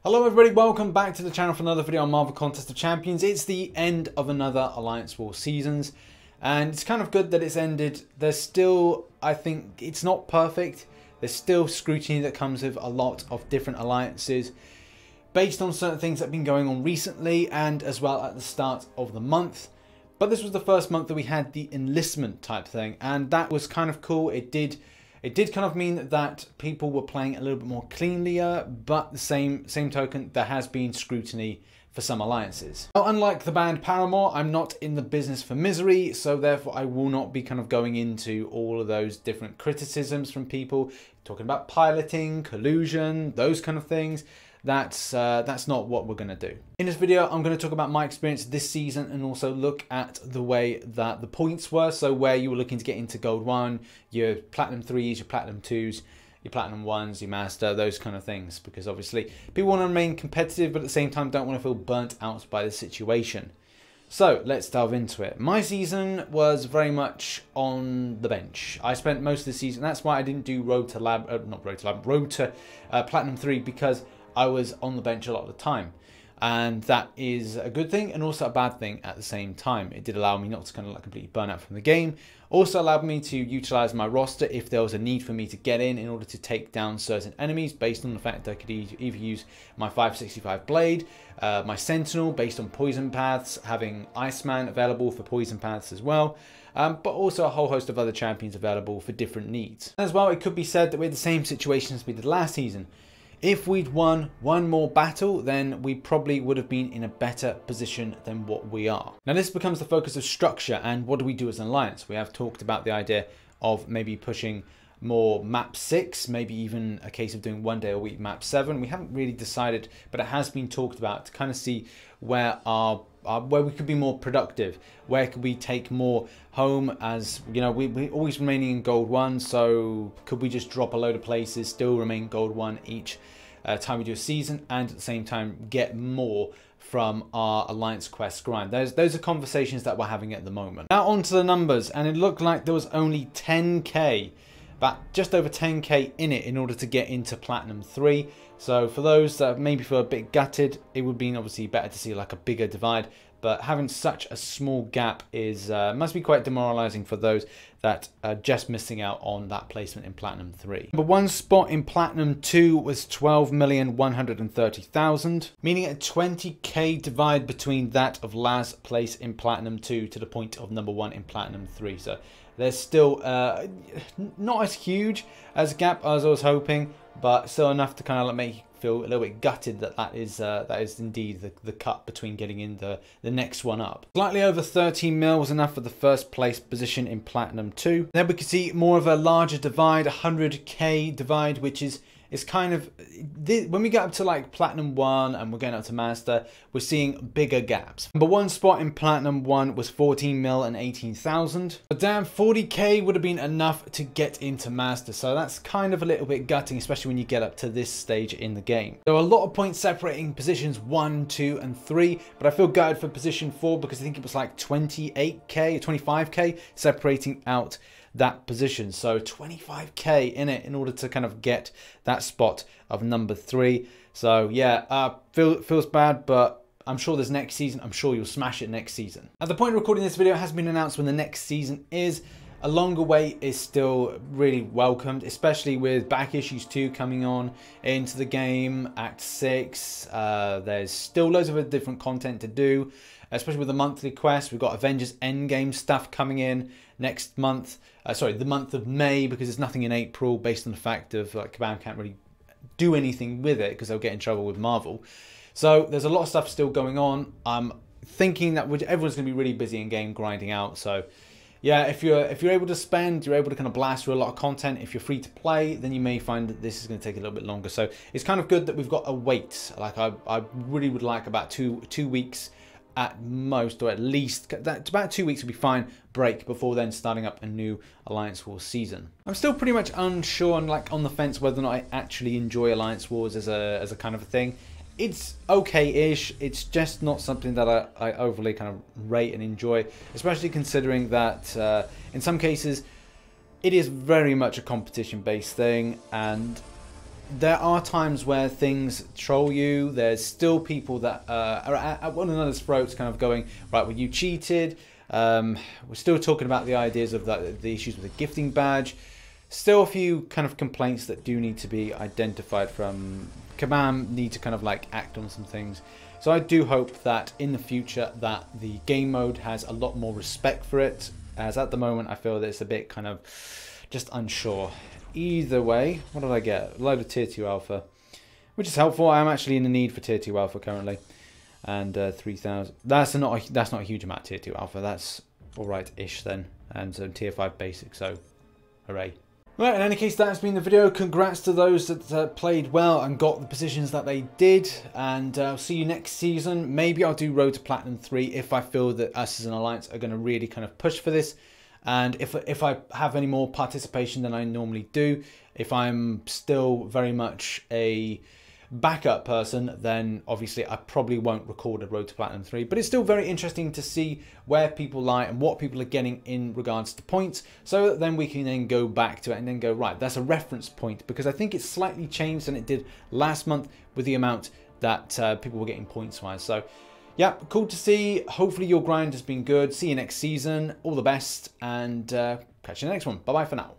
Hello everybody, welcome back to the channel for another video on Marvel Contest of Champions. It's the end of another Alliance War seasons, and it's kind of good that it's ended. There's still, I think, it's not perfect. There's still scrutiny that comes with a lot of different alliances based on certain things that have been going on recently and as well at the start of the month. But this was the first month that we had the enlistment type thing, and that was kind of cool. It did kind of mean that people were playing a little bit more cleanlier, but the same token, there has been scrutiny for some alliances. Now, unlike the band Paramore, I'm not in the business for misery, so therefore I will not be kind of going into all of those different criticisms from people, talking about piloting, collusion, those kind of things. That's not what we're going to do. In this video, I'm going to talk about my experience this season and also look at the way that the points were. So where you were looking to get into Gold 1, your Platinum 3s, your Platinum 2s, your Platinum 1s, your Master, those kind of things. Because obviously people want to remain competitive, but at the same time don't want to feel burnt out by the situation. So let's delve into it. My season was very much on the bench. I spent most of the season, that's why I didn't do Road to Platinum 3, because I was on the bench a lot of the time, and that is a good thing and also a bad thing at the same time. It did allow me not to kind of like completely burn out from the game. Also allowed me to utilize my roster if there was a need for me to get in order to take down certain enemies, based on the fact that I could either use my 565 blade, my sentinel based on poison paths, having Iceman available for poison paths as well, but also a whole host of other champions available for different needs. As well, it could be said that we're in the same situation as we did last season. If we'd won one more battle, then we probably would have been in a better position than what we are. Now this becomes the focus of structure, and what do we do as an alliance? We have talked about the idea of maybe pushing more map 6, maybe even a case of doing one day a week map 7. We haven't really decided, but it has been talked about to kind of see where where we could be more productive, where could we take more home, as you know, we always remaining in Gold 1, so could we just drop a load of places, still remain Gold 1 each time we do a season, and at the same time get more from our Alliance Quest grind. Those are conversations that we're having at the moment. Now on to the numbers, and it looked like there was only 10k, but just over 10k in it in order to get into Platinum 3. So for those that maybe feel a bit gutted, it would be obviously better to see like a bigger divide, but having such a small gap is must be quite demoralizing for those that are just missing out on that placement in Platinum 3. Number one spot in Platinum 2 was 12,130,000, meaning a 20k divide between that of last place in Platinum 2 to the point of number 1 in Platinum 3. So there's still not as huge as a gap as I was hoping, but still enough to kind of make you feel a little bit gutted that is indeed the cut between getting in the next one up. Slightly over 13 mil was enough for the first place position in Platinum 2. Then we could see more of a larger divide, 100k divide, which is kind of, when we get up to like Platinum 1 and we're going up to Master, we're seeing bigger gaps. Number one spot in Platinum 1 was 14 mil and 18,000. But damn, 40k would have been enough to get into Master. So that's kind of a little bit gutting, especially when you get up to this stage in the game. There are a lot of points separating positions 1, 2, and 3, but I feel gutted for position 4 because I think it was like 28k, 25k separating out that position. So 25k in it in order to kind of get that spot of number 3. So yeah, feels bad, but I'm sure there's next season. I'm sure you'll smash it next season. At the point of recording this video, it has been announced when the next season is. A longer wait is still really welcomed, especially with Back Issues 2 coming on into the game, Act 6. There's still loads of different content to do, especially with the monthly quest. We've got Avengers Endgame stuff coming in next month. Sorry, the month of May, because there's nothing in April based on the fact of like Kabam can't really do anything with it because they'll get in trouble with Marvel. So there's a lot of stuff still going on. I'm thinking that everyone's going to be really busy in game grinding out. So yeah, if you're able to spend, you're able to kind of blast through a lot of content. If you're free to play, then you may find that this is going to take a little bit longer. So it's kind of good that we've got a wait. Like I really would like about two weeks at most, or at least about 2 weeks would be fine, break before then starting up a new Alliance Wars season. I'm still pretty much unsure and like on the fence whether or not I actually enjoy Alliance Wars as a kind of a thing. It's okay-ish, it's just not something that I overly kind of rate and enjoy, especially considering that in some cases it is very much a competition-based thing, and there are times where things troll you. There's still people that are at one another's throats kind of going, right, well, you cheated. We're still talking about the ideas of the issues with the gifting badge. Still a few kind of complaints that do need to be identified from Kabam, need to kind of like act on some things. So I do hope that in the future that the game mode has a lot more respect for it, as at the moment I feel that it's a bit kind of just unsure. Either way, what did I get? A load of tier 2 alpha, which is helpful. I'm actually in the need for tier 2 alpha currently, and 3,000. That's not a huge amount of tier 2 alpha. That's all right-ish then, and so tier 5 basic. So, hooray! Right, in any case, that has been the video. Congrats to those that played well and got the positions that they did. And I'll see you next season. Maybe I'll do Road to Platinum 3 if I feel that us as an alliance are going to really kind of push for this. And if I have any more participation than I normally do, if I'm still very much a backup person, then obviously I probably won't record a Road to Platinum 3, but it's still very interesting to see where people lie and what people are getting in regards to points, so that then we can then go back to it and then go, right, that's a reference point, because I think it's slightly changed than it did last month with the amount that people were getting points wise. So yeah, cool to see. Hopefully your grind has been good. See you next season. All the best, and catch you in the next one. Bye bye for now.